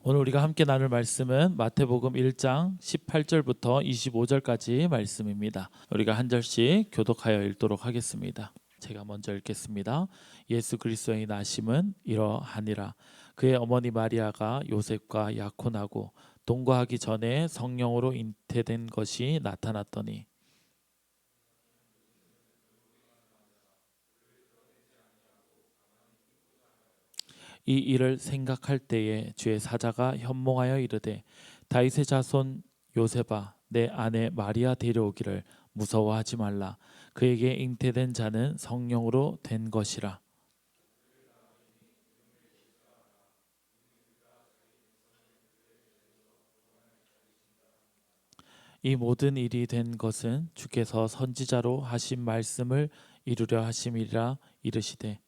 오늘 우리가 함께 나눌 말씀은 마태복음 1장 18절부터 25절까지 말씀입니다. 우리가 한 절씩 교독하여 읽도록 하겠습니다. 제가 먼저 읽겠습니다. 예수 그리스도의 나심은 이러하니라. 그의 어머니 마리아가 요셉과 약혼하고 동거하기 전에 성령으로 잉태된 것이 나타났더니 이 일을 생각할 때에 주의 사자가 현몽하여 이르되 다윗의 자손 요셉아 내 아내 마리아 데려오기를 무서워하지 말라. 그에게 잉태된 자는 성령으로 된 것이라. 이 모든 일이 된 것은 주께서 선지자로 하신 말씀을 이루려 하심이라. 이르시되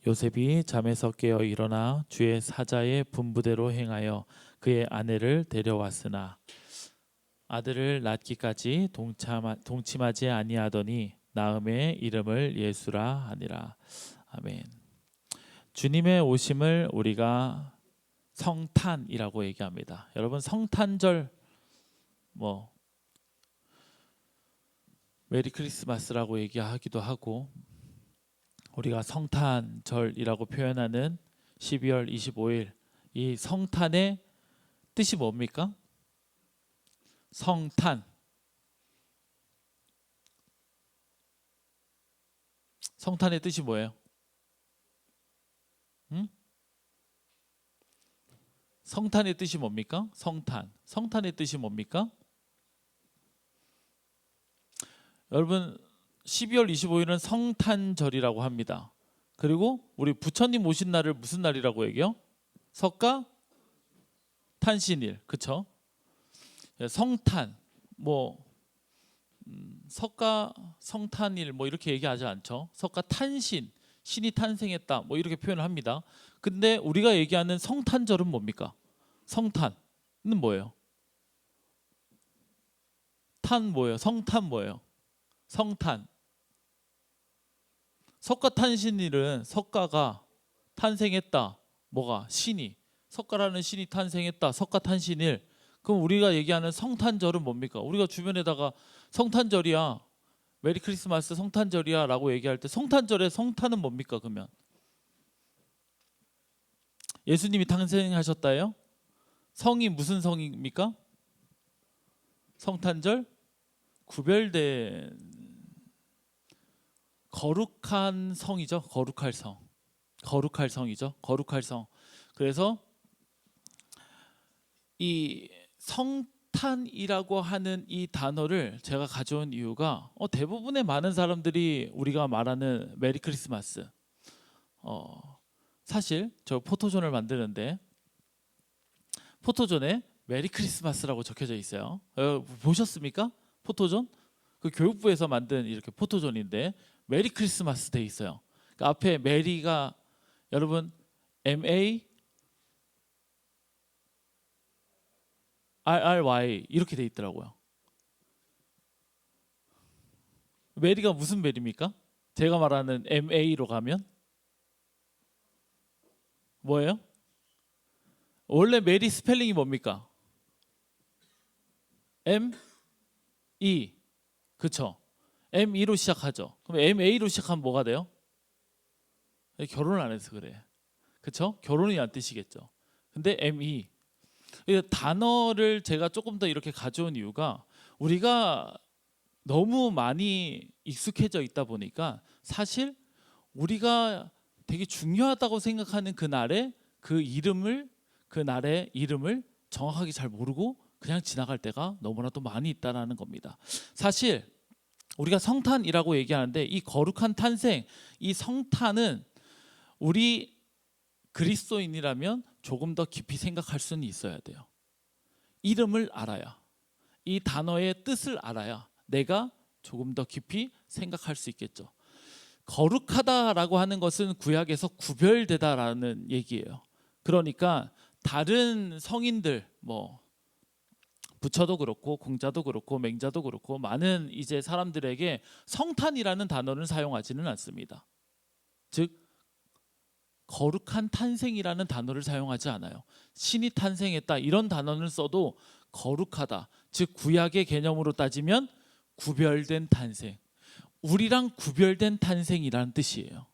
요셉이 잠에서 깨어 일어나 주의 사자의 분부대로 행하여 그의 아내를 데려왔으나 아들을 낳기까지 동침하지 아니하더니 나음의 이름을 예수라 하니라. 아멘. 주님의 오심을 우리가 성탄이라고 얘기합니다. 여러분 성탄절 메리 크리스마스라고 얘기하기도 하고 우리가 성탄절이라고 표현하는 12월 25일 이 성탄의 뜻이 뭡니까? 성탄의 뜻이 뭐예요? 성탄의 뜻이 뭡니까? 성탄의 뜻이 뭡니까? 여러분 12월 25일은 성탄절이라고 합니다. 그리고 우리 부처님 오신 날을 무슨 날이라고 얘기해요? 석가 탄신일, 그렇죠? 성탄, 석가 성탄일 이렇게 얘기하지 않죠. 석가 탄신, 신이 탄생했다 이렇게 표현을 합니다. 근데 우리가 얘기하는 성탄절은 뭡니까? 성탄은 뭐예요? 성탄 뭐예요? 성탄. 석가탄신일은 석가가 탄생했다. 신이. 석가라는 신이 탄생했다. 석가탄신일. 그럼 우리가 얘기하는 성탄절은 뭡니까? 우리가 주변에다가 성탄절이야, 메리 크리스마스 성탄절이야 라고 얘기할 때 성탄절의 성탄은 뭡니까? 그러면 예수님이 탄생하셨다요? 성이 무슨 성입니까? 성탄절? 구별된 거룩한 성이죠. 거룩할 성이죠. 거룩할 성. 그래서 이 성탄이라고 하는 이 단어를 제가 가져온 이유가 대부분의 많은 사람들이 우리가 말하는 메리 크리스마스, 사실 저 포토존을 만드는데 포토존에 메리 크리스마스라고 적혀져 있어요. 보셨습니까? 포토존? 그 교육부에서 만든 이렇게 포토존인데 메리 크리스마스 돼 있어요. 그러니까 앞에 메리가 여러분 MARRY 이렇게 돼 있더라고요. 메리가 무슨 메리입니까? 제가 말하는 MA로 가면 뭐예요? 원래 메리 스펠링이 뭡니까? M-E, 그쵸? M-E로 시작하죠. 그럼 M-A로 시작하면 뭐가 돼요? 결혼을 안 해서 그래. 그쵸? 결혼이 안 뜻이겠죠. 근데 M-E. 단어를 제가 조금 더 이렇게 가져온 이유가 우리가 너무 많이 익숙해져 있다 보니까 사실 우리가 되게 중요하다고 생각하는 그 날의 이름을 정확하게 잘 모르고 그냥 지나갈 때가 너무나도 많이 있다는 겁니다. 사실 우리가 성탄이라고 얘기하는데 이 거룩한 탄생, 이 성탄은 우리 그리스도인이라면 조금 더 깊이 생각할 수는 있어야 돼요. 이름을 알아야, 이 단어의 뜻을 알아야 내가 조금 더 깊이 생각할 수 있겠죠. 거룩하다라고 하는 것은 구약에서 구별되다라는 얘기예요. 그러니까 다른 성인들, 부처도 그렇고 공자도 그렇고 맹자도 그렇고 많은 이제 사람들에게 성탄이라는 단어를 사용하지는 않습니다. 즉 거룩한 탄생이라는 단어를 사용하지 않아요. 신이 탄생했다 이런 단어를 써도 거룩하다, 즉 구약의 개념으로 따지면 구별된 탄생, 우리랑 구별된 탄생이라는 뜻이에요.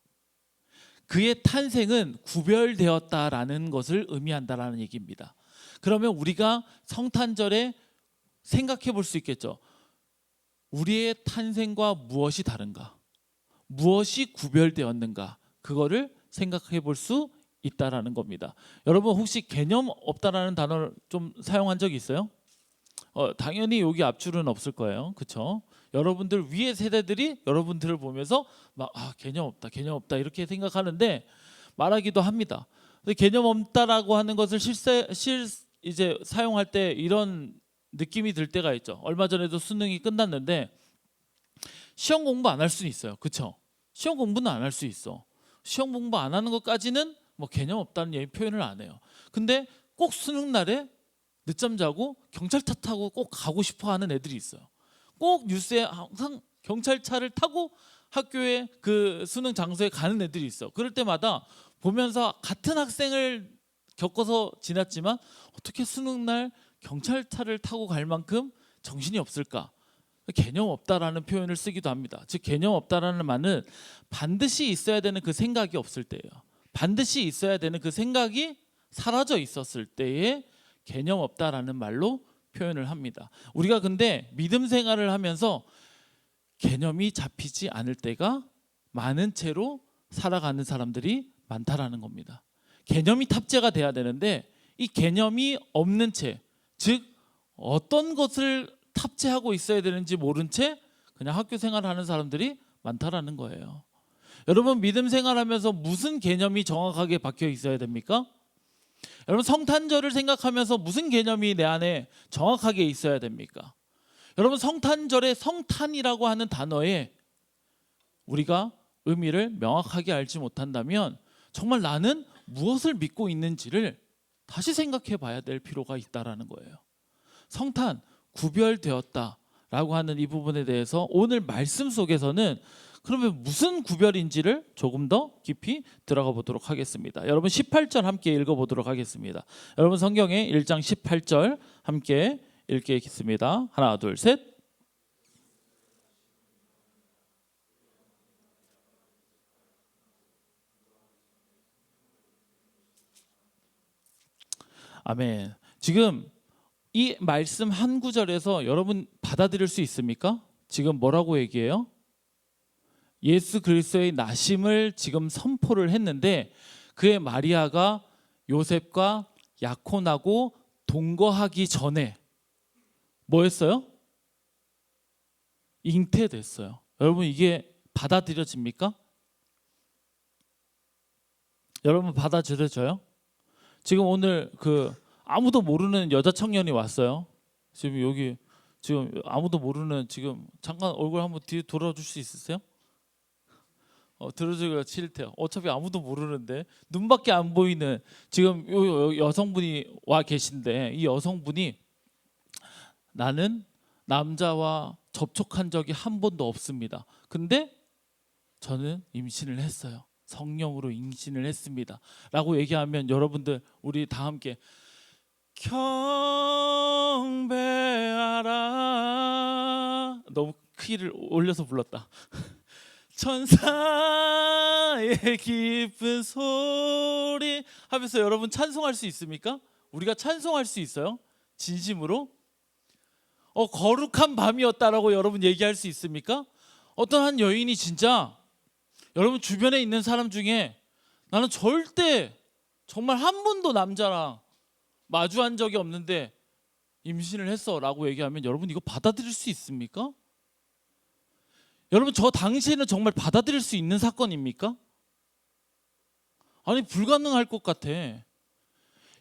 그의 탄생은 구별되었다라는 것을 의미한다라는 얘기입니다. 그러면 우리가 성탄절에 생각해 볼 수 있겠죠. 우리의 탄생과 무엇이 다른가? 무엇이 구별되었는가? 그거를 생각해 볼 수 있다라는 겁니다. 여러분 혹시 개념 없다라는 단어를 좀 사용한 적이 있어요? 당연히 여기 앞줄은 없을 거예요. 그렇죠? 여러분들 위의 세대들이 여러분들을 보면서 막 개념 없다 이렇게 생각하는데 말하기도 합니다. 개념 없다라고 하는 것을 이제 사용할 때 이런 느낌이 들 때가 있죠. 얼마 전에도 수능이 끝났는데 시험 공부 안 할 수는 있어요. 그렇죠? 시험 공부는 안 할 수 있어. 시험 공부 안 하는 것까지는 뭐 개념 없다는 표현을 안 해요. 근데 꼭 수능 날에 늦잠 자고 경찰차 타고 꼭 가고 싶어 하는 애들이 있어요. 꼭 뉴스에 항상 경찰차를 타고 학교에 그 수능 장소에 가는 애들이 있어. 그럴 때마다 보면서 같은 학생을 겪어서 지났지만 어떻게 수능 날 경찰차를 타고 갈 만큼 정신이 없을까? 개념 없다라는 표현을 쓰기도 합니다. 즉 개념 없다라는 말은 반드시 있어야 되는 그 생각이 없을 때예요. 반드시 있어야 되는 그 생각이 사라져 있었을 때에 개념 없다라는 말로 표현을 합니다. 우리가 근데 믿음 생활을 하면서 개념이 잡히지 않을 때가 많은 채로 살아가는 사람들이 많다라는 겁니다. 개념이 탑재가 돼야 되는데 이 개념이 없는 채, 즉 어떤 것을 탑재하고 있어야 되는지 모른 채 그냥 학교 생활하는 사람들이 많다라는 거예요. 여러분 믿음 생활하면서 무슨 개념이 정확하게 박혀 있어야 됩니까? 여러분 성탄절을 생각하면서 무슨 개념이 내 안에 정확하게 있어야 됩니까? 여러분 성탄절에 성탄이라고 하는 단어에 우리가 의미를 명확하게 알지 못한다면 정말 나는 무엇을 믿고 있는지를 다시 생각해 봐야 될 필요가 있다라는 거예요. 성탄, 구별되었다라고 하는 이 부분에 대해서 오늘 말씀 속에서는 그러면 무슨 구별인지를 조금 더 깊이 들어가 보도록 하겠습니다. 여러분 18절 함께 읽어보도록 하겠습니다. 여러분 성경에 1장 18절 함께 읽겠습니다. 하나 둘 셋. 아멘. 지금 이 말씀 한 구절에서 여러분 받아들일 수 있습니까? 지금 뭐라고 얘기해요? 예수 그리스도의 나심을 지금 선포를 했는데 그의 마리아가 요셉과 약혼하고 동거하기 전에 뭐 했어요? 잉태됐어요. 여러분 이게 받아들여집니까? 여러분 받아들여져요? 지금 오늘 그 아무도 모르는 여자 청년이 왔어요. 지금 여기 지금 아무도 모르는 지금 잠깐 얼굴 한번 뒤에 돌아줄 수 있으세요? 들어주기가 싫대요. 어차피 아무도 모르는데 눈밖에 안 보이는 지금 요 여성분이 와 계신데 이 여성분이 나는 남자와 접촉한 적이 한 번도 없습니다. 근데 저는 임신을 했어요. 성령으로 임신을 했습니다. 라고 얘기하면 여러분들 우리 다 함께 경배하라. 너무 키를 올려서 불렀다. 천사의 깊은 소리 하면서 여러분 찬송할 수 있습니까? 우리가 찬송할 수 있어요? 진심으로? 거룩한 밤이었다라고 여러분 얘기할 수 있습니까? 어떤 한 여인이 진짜 여러분 주변에 있는 사람 중에 나는 절대 정말 한 번도 남자랑 마주한 적이 없는데 임신을 했어 라고 얘기하면 여러분 이거 받아들일 수 있습니까? 여러분 저 당시에는 정말 받아들일 수 있는 사건입니까? 아니 불가능할 것 같아.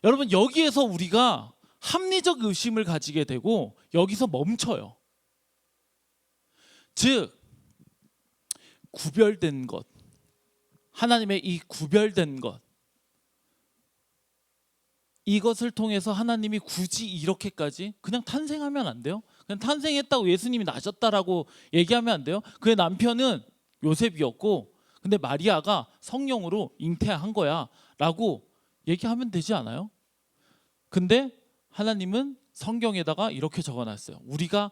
여러분 여기에서 우리가 합리적 의심을 가지게 되고 여기서 멈춰요. 즉 구별된 것, 하나님의 이 구별된 것, 이것을 통해서 하나님이 굳이 이렇게까지 그냥 탄생하면 안 돼요? 그냥 탄생했다고 예수님이 나셨다라고 얘기하면 안 돼요? 그의 남편은 요셉이었고 근데 마리아가 성령으로 잉태한 거야 라고 얘기하면 되지 않아요? 근데 하나님은 성경에다가 이렇게 적어놨어요. 우리가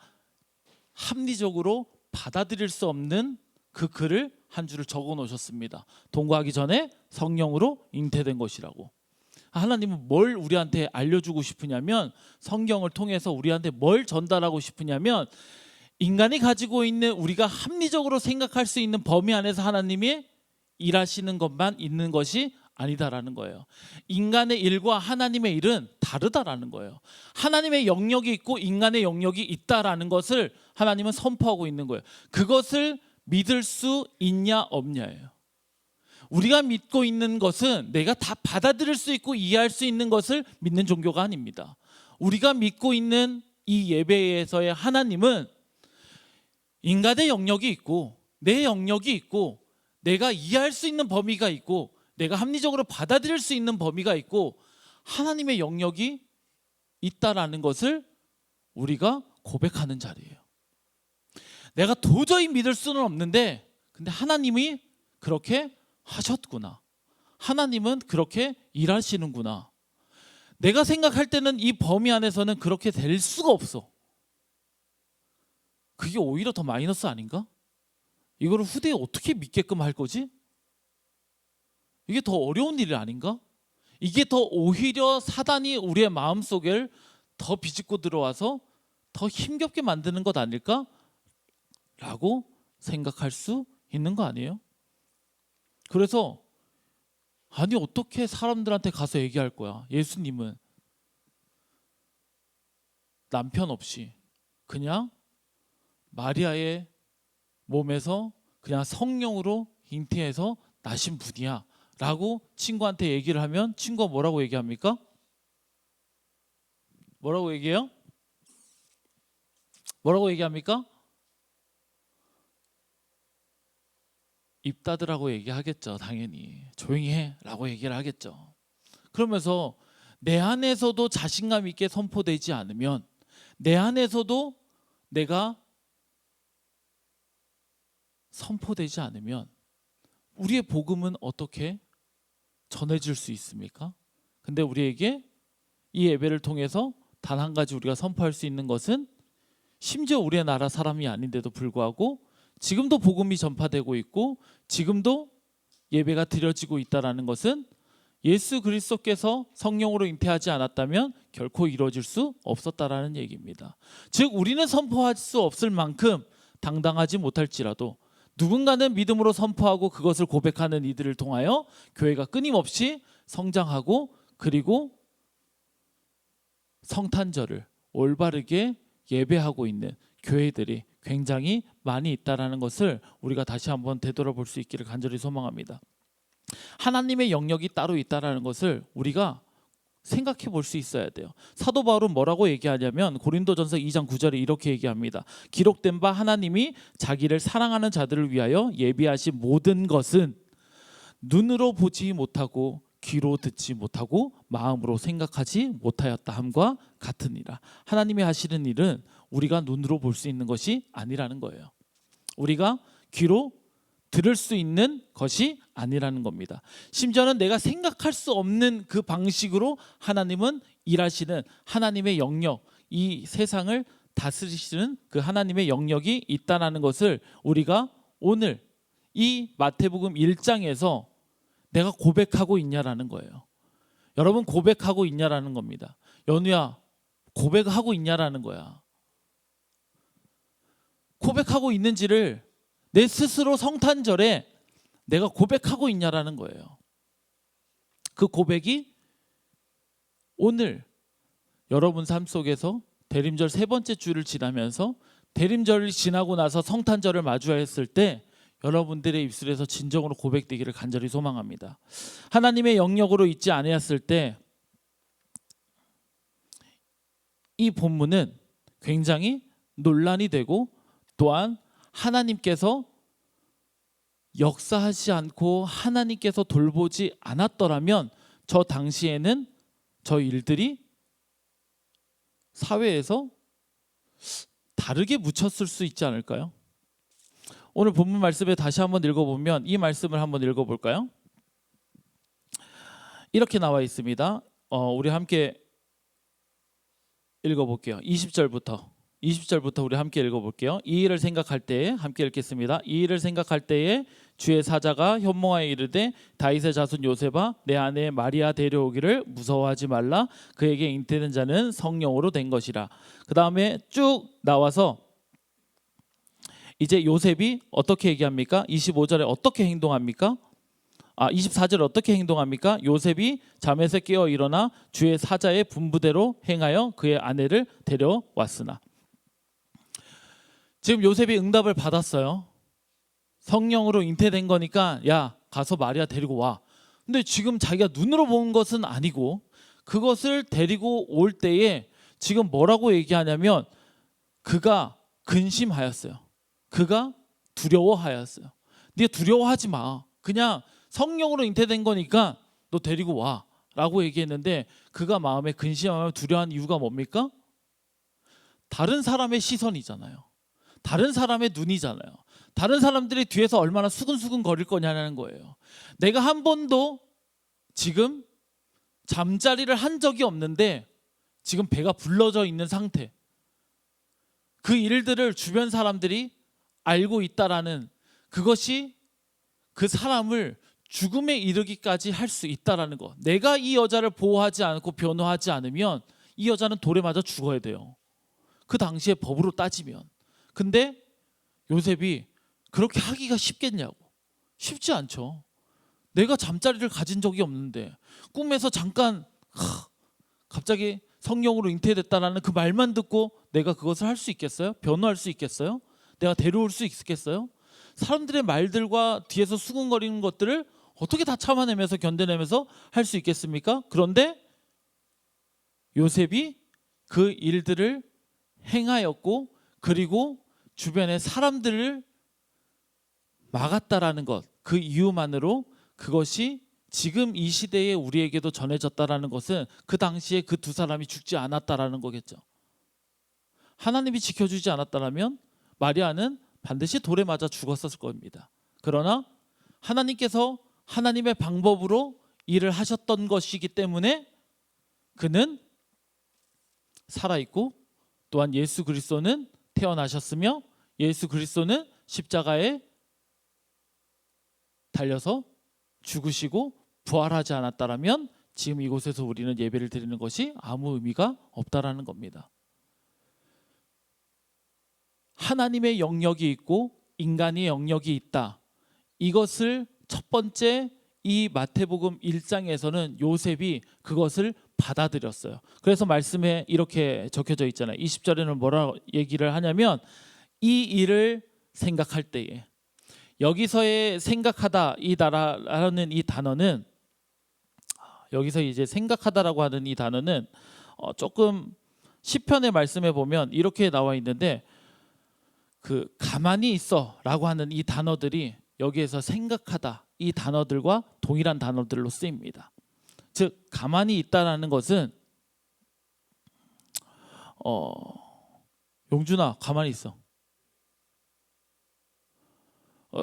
합리적으로 받아들일 수 없는 그 글을 한 줄을 적어 놓으셨습니다. 동거하기 전에 성령으로 잉태된 것이라고. 하나님은 뭘 우리한테 알려주고 싶으냐면, 성경을 통해서 우리한테 뭘 전달하고 싶으냐면, 인간이 가지고 있는, 우리가 합리적으로 생각할 수 있는 범위 안에서 하나님이 일하시는 것만 있는 것이 아니다라는 거예요. 인간의 일과 하나님의 일은 다르다라는 거예요. 하나님의 영역이 있고 인간의 영역이 있다라는 것을 하나님은 선포하고 있는 거예요. 그것을 믿을 수 있냐 없냐예요. 우리가 믿고 있는 것은 내가 다 받아들일 수 있고 이해할 수 있는 것을 믿는 종교가 아닙니다. 우리가 믿고 있는 이 예배에서의 하나님은 인간의 영역이 있고 내 영역이 있고 내가 이해할 수 있는 범위가 있고 내가 합리적으로 받아들일 수 있는 범위가 있고 하나님의 영역이 있다라는 것을 우리가 고백하는 자리예요. 내가 도저히 믿을 수는 없는데 근데 하나님이 그렇게 하셨구나. 하나님은 그렇게 일하시는구나. 내가 생각할 때는 이 범위 안에서는 그렇게 될 수가 없어. 그게 오히려 더 마이너스 아닌가? 이거를 후대에 어떻게 믿게끔 할 거지? 이게 더 어려운 일 아닌가? 이게 더 오히려 사단이 우리의 마음속을 더 비집고 들어와서 더 힘겹게 만드는 것 아닐까? 라고 생각할 수 있는 거 아니에요? 그래서 아니 어떻게 사람들한테 가서 얘기할 거야? 예수님은 남편 없이 그냥 마리아의 몸에서 그냥 성령으로 잉태해서 나신 분이야 라고 친구한테 얘기를 하면 친구가 뭐라고 얘기합니까? 뭐라고 얘기해요? 뭐라고 얘기합니까? 입 닫으라고 얘기하겠죠. 당연히 조용히 해 라고 얘기를 하겠죠. 그러면서 내 안에서도 자신감 있게 선포되지 않으면, 내 안에서도 내가 선포되지 않으면 우리의 복음은 어떻게 전해질 수 있습니까? 근데 우리에게 이 예배를 통해서 단 한 가지 우리가 선포할 수 있는 것은, 심지어 우리의 나라 사람이 아닌데도 불구하고 지금도 복음이 전파되고 있고 지금도 예배가 드려지고 있다는 것은 예수 그리스도께서 성령으로 잉태하지 않았다면 결코 이루어질 수 없었다라는 얘기입니다. 즉 우리는 선포할 수 없을 만큼 당당하지 못할지라도 누군가는 믿음으로 선포하고 그것을 고백하는 이들을 통하여 교회가 끊임없이 성장하고, 그리고 성탄절을 올바르게 예배하고 있는 교회들이 굉장히 많이 있다는 것을 우리가 다시 한번 되돌아볼 수 있기를 간절히 소망합니다. 하나님의 영역이 따로 있다는 것을 우리가 생각해 볼 수 있어야 돼요. 사도 바울은 뭐라고 얘기하냐면 고린도전서 2장 9절에 이렇게 얘기합니다. 기록된 바 하나님이 자기를 사랑하는 자들을 위하여 예비하신 모든 것은 눈으로 보지 못하고 귀로 듣지 못하고 마음으로 생각하지 못하였다 함과 같으니라. 하나님이 하시는 일은 우리가 눈으로 볼 수 있는 것이 아니라는 거예요. 우리가 귀로 들을 수 있는 것이 아니라는 겁니다. 심지어는 내가 생각할 수 없는 그 방식으로 하나님은 일하시는 하나님의 영역, 이 세상을 다스리시는 그 하나님의 영역이 있다는 것을 우리가 오늘 이 마태복음 1장에서 내가 고백하고 있냐라는 거예요. 여러분 고백하고 있냐라는 겁니다. 연우야 고백하고 있냐라는 거야. 고백하고 있는지를 내 스스로 성탄절에 내가 고백하고 있냐라는 거예요. 그 고백이 오늘 여러분 삶 속에서 대림절 세 번째 주를 지나면서 대림절을 지나고 나서 성탄절을 마주했을 때 여러분들의 입술에서 진정으로 고백되기를 간절히 소망합니다. 하나님의 영역으로 있지 아니었을 때 이 본문은 굉장히 논란이 되고, 또한 하나님께서 역사하지 않고 하나님께서 돌보지 않았더라면 저 당시에는 저 일들이 사회에서 다르게 묻혔을 수 있지 않을까요? 오늘 본문 말씀에 다시 한번 읽어보면 이 말씀을 한번 읽어볼까요? 이렇게 나와 있습니다. 우리 함께 읽어볼게요. 20절부터 우리 함께 읽어볼게요. 이 일을 생각할 때에 함께 읽겠습니다. 이 일을 생각할 때에 주의 사자가 현몽하여 이르되 다윗의 자손 요셉아 내 아내 마리아 데려오기를 무서워하지 말라. 그에게 잉태된 자는 성령으로 된 것이라. 그 다음에 쭉 나와서 이제 요셉이 어떻게 얘기합니까? 25절에 어떻게 행동합니까? 24절에 어떻게 행동합니까? 요셉이 잠에서 깨어 일어나 주의 사자의 분부대로 행하여 그의 아내를 데려왔으나. 지금 요셉이 응답을 받았어요. 성령으로 잉태된 거니까 야 가서 마리아 데리고 와. 근데 지금 자기가 눈으로 본 것은 아니고 그것을 데리고 올 때에 지금 뭐라고 얘기하냐면 그가 근심하였어요. 그가 두려워하였어요. 네가 두려워하지 마. 그냥 성령으로 잉태된 거니까 너 데리고 와 라고 얘기했는데 그가 마음에 근심하며 두려워한 이유가 뭡니까? 다른 사람의 시선이잖아요. 다른 사람의 눈이잖아요. 다른 사람들이 뒤에서 얼마나 수근수근 거릴 거냐는 거예요. 내가 한 번도 지금 잠자리를 한 적이 없는데 지금 배가 불러져 있는 상태. 그 일들을 주변 사람들이 알고 있다라는 그것이 그 사람을 죽음에 이르기까지 할 수 있다라는 것. 내가 이 여자를 보호하지 않고 변호하지 않으면 이 여자는 돌에 맞아 죽어야 돼요. 그 당시에 법으로 따지면. 근데 요셉이 그렇게 하기가 쉽겠냐고. 쉽지 않죠. 내가 잠자리를 가진 적이 없는데 꿈에서 잠깐 갑자기 성령으로 잉태됐다라는 그 말만 듣고 내가 그것을 할 수 있겠어요? 변호할 수 있겠어요? 내가 데려올 수 있겠어요? 사람들의 말들과 뒤에서 수근거리는 것들을 어떻게 다 참아내면서 견뎌내면서 할 수 있겠습니까? 그런데 요셉이 그 일들을 행하였고 그리고 주변의 사람들을 막았다라는 것, 그 이유만으로 그것이 지금 이 시대에 우리에게도 전해졌다라는 것은 그 당시에 그 두 사람이 죽지 않았다라는 거겠죠. 하나님이 지켜주지 않았다면 마리아는 반드시 돌에 맞아 죽었을 겁니다. 그러나 하나님께서 하나님의 방법으로 일을 하셨던 것이기 때문에 그는 살아있고 또한 예수 그리스도는 태어나셨으며 예수 그리스도는 십자가에 달려서 죽으시고 부활하지 않았다면 지금 이곳에서 우리는 예배를 드리는 것이 아무 의미가 없다라는 겁니다. 하나님의 영역이 있고 인간의 영역이 있다. 이것을 첫 번째 이 마태복음 1장에서는 요셉이 그것을 받아들였어요. 그래서 말씀에 이렇게 적혀져 있잖아요. 20절에는 뭐라 얘기를 하냐면 이 일을 생각할 때에, 여기서의 생각하다 이라는 이 단어는, 여기서 이제 생각하다라고 하는 이 단어는 조금 시편의 말씀에 보면 이렇게 나와 있는데 그 가만히 있어라고 하는 이 단어들이 여기에서 생각하다 이 단어들과 동일한 단어들로 쓰입니다. 즉 가만히 있다라는 것은 용준아 가만히 있어.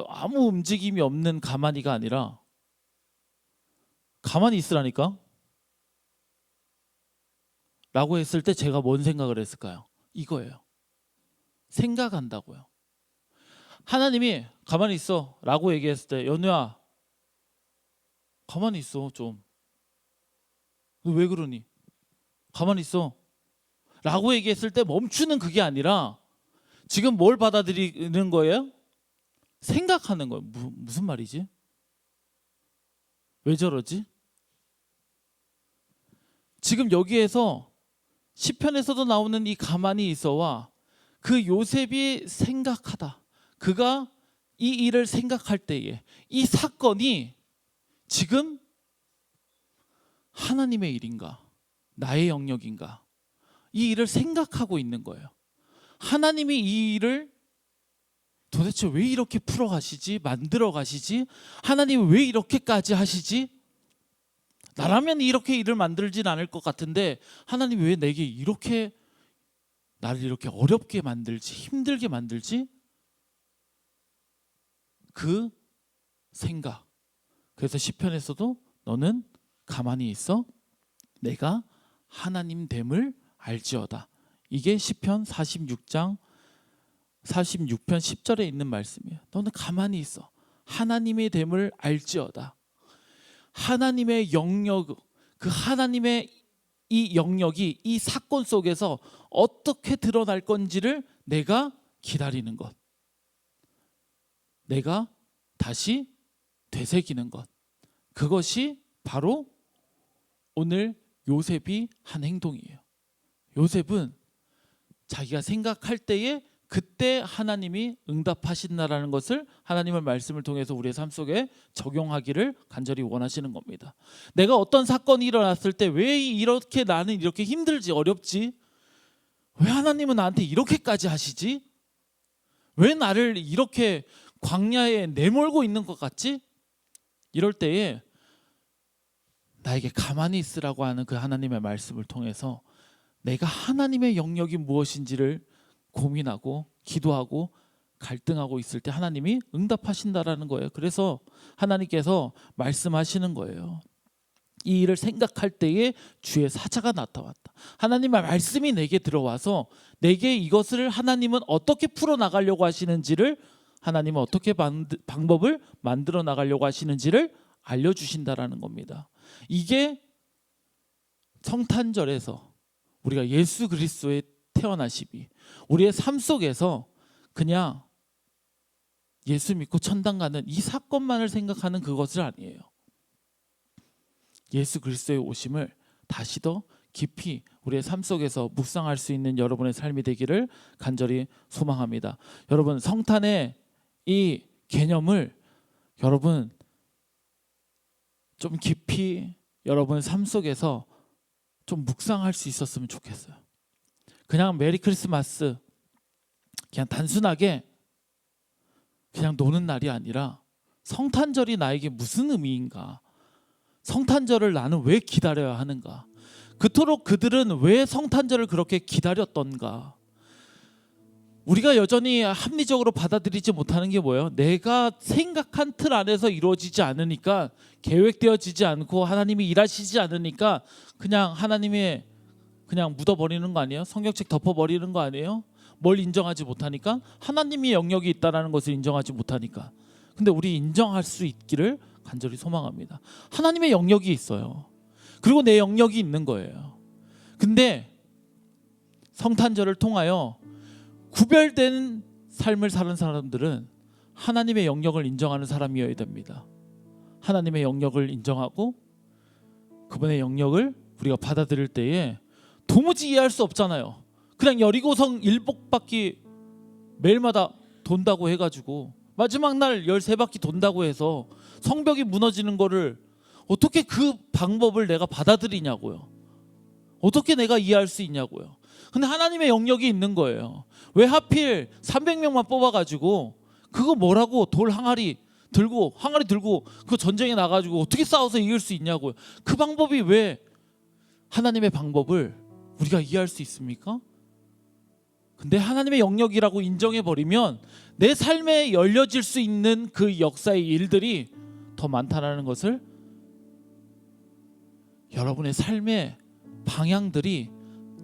아무 움직임이 없는 가만히가 아니라 가만히 있으라니까 라고 했을 때 제가 뭔 생각을 했을까요? 이거예요. 생각한다고요. 하나님이 가만히 있어 라고 얘기했을 때 연우야 가만히 있어 좀. 너 왜 그러니? 가만히 있어 라고 얘기했을 때 멈추는 그게 아니라 지금 뭘 받아들이는 거예요? 생각하는 거예요. 무슨 말이지? 왜 저러지? 지금 여기에서 시편에서도 나오는 이 가만히 있어와 그 요셉이 생각하다, 그가 이 일을 생각할 때에 이 사건이 지금 하나님의 일인가 나의 영역인가 이 일을 생각하고 있는 거예요. 하나님이 이 일을 도대체 왜 이렇게 풀어가시지? 만들어 가시지? 하나님이 왜 이렇게까지 하시지? 나라면 이렇게 일을 만들진 않을 것 같은데 하나님 왜 내게 이렇게 나를 이렇게 어렵게 만들지, 힘들게 만들지? 그 생각. 그래서 시편에서도 너는 가만히 있어 내가 하나님 됨을 알지어다. 이게 시편 46편 10절에 있는 말씀이에요. 너는 가만히 있어 하나님의 됨을 알지어다. 하나님의 영역, 그 하나님의 이 영역이 이 사건 속에서 어떻게 드러날 건지를 내가 기다리는 것, 내가 다시 되새기는 것, 그것이 바로 오늘 요셉이 한 행동이에요. 요셉은 자기가 생각할 때에 그때 하나님이 응답하신다라는 것을 하나님의 말씀을 통해서 우리의 삶 속에 적용하기를 간절히 원하시는 겁니다. 내가 어떤 사건이 일어났을 때 왜 이렇게 나는 이렇게 힘들지, 어렵지? 왜 하나님은 나한테 이렇게까지 하시지? 왜 나를 이렇게 광야에 내몰고 있는 것 같지? 이럴 때에 나에게 가만히 있으라고 하는 그 하나님의 말씀을 통해서 내가 하나님의 영역이 무엇인지를 고민하고 기도하고 갈등하고 있을 때 하나님이 응답하신다라는 거예요. 그래서 하나님께서 말씀하시는 거예요. 이 일을 생각할 때에 주의 사자가 나타났다. 하나님의 말씀이 내게 들어와서 내게 이것을 하나님은 어떻게 풀어나가려고 하시는지를, 하나님은 어떻게 방법을 만들어 나가려고 하시는지를 알려주신다라는 겁니다. 이게 성탄절에서 우리가 예수 그리스도의 태어나심이 우리의 삶 속에서 그냥 예수 믿고 천당 가는 이 사건만을 생각하는 그것을 아니에요. 예수 그리스도의 오심을 다시 더 깊이 우리의 삶 속에서 묵상할 수 있는 여러분의 삶이 되기를 간절히 소망합니다. 여러분, 성탄의 이 개념을 여러분 좀 깊이 여러분 삶 속에서 좀 묵상할 수 있었으면 좋겠어요. 그냥 메리 크리스마스 그냥 단순하게 그냥 노는 날이 아니라 성탄절이 나에게 무슨 의미인가? 성탄절을 나는 왜 기다려야 하는가? 그토록 그들은 왜 성탄절을 그렇게 기다렸던가? 우리가 여전히 합리적으로 받아들이지 못하는 게 뭐예요? 내가 생각한 틀 안에서 이루어지지 않으니까, 계획되어지지 않고 하나님이 일하시지 않으니까 그냥 하나님의 그냥 묻어버리는 거 아니에요? 성경책 덮어버리는 거 아니에요? 뭘 인정하지 못하니까? 하나님이 영역이 있다는 것을 인정하지 못하니까. 근데 우리 인정할 수 있기를 간절히 소망합니다. 하나님의 영역이 있어요. 그리고 내 영역이 있는 거예요. 근데 성탄절을 통하여 구별된 삶을 사는 사람들은 하나님의 영역을 인정하는 사람이어야 됩니다. 하나님의 영역을 인정하고 그분의 영역을 우리가 받아들일 때에 도무지 이해할 수 없잖아요. 그냥 여리고성 일복바퀴 매일마다 돈다고 해가지고 마지막 날 13바퀴 돈다고 해서 성벽이 무너지는 거를 어떻게 그 방법을 내가 받아들이냐고요. 어떻게 내가 이해할 수 있냐고요. 근데 하나님의 영역이 있는 거예요. 왜 하필 300명만 뽑아가지고 그거 뭐라고 돌 항아리 들고 그 전쟁에 나가지고 어떻게 싸워서 이길 수 있냐고요. 그 방법이 왜 하나님의 방법을 우리가 이해할 수 있습니까? 근데 하나님의 영역이라고 인정해버리면 내 삶에 열려질 수 있는 그 역사의 일들이 더 많다는 것을, 여러분의 삶의 방향들이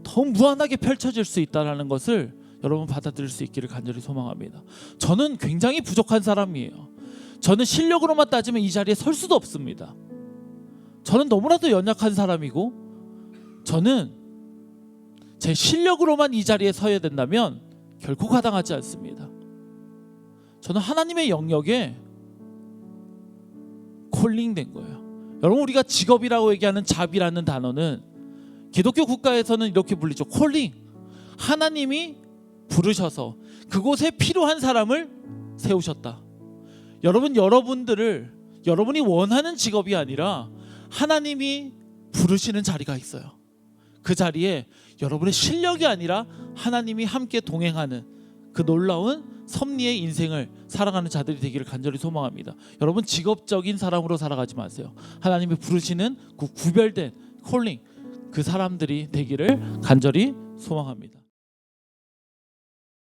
더 무한하게 펼쳐질 수 있다는 것을 여러분 받아들일 수 있기를 간절히 소망합니다. 저는 굉장히 부족한 사람이에요. 저는 실력으로만 따지면 이 자리에 설 수도 없습니다. 저는 너무나도 연약한 사람이고, 저는 제 실력으로만 이 자리에 서야 된다면 결코 가당하지 않습니다. 저는 하나님의 영역에 콜링된 거예요. 여러분, 우리가 직업이라고 얘기하는 잡이라는 단어는 기독교 국가에서는 이렇게 불리죠. 콜링. 하나님이 부르셔서 그곳에 필요한 사람을 세우셨다. 여러분들을 여러분이 원하는 직업이 아니라 하나님이 부르시는 자리가 있어요. 그 자리에 여러분의 실력이 아니라 하나님이 함께 동행하는 그 놀라운 섭리의 인생을 살아가는 자들이 되기를 간절히 소망합니다. 여러분 직업적인 사람으로 살아가지 마세요. 하나님이 부르시는 그 구별된 콜링 그 사람들이 되기를 간절히 소망합니다.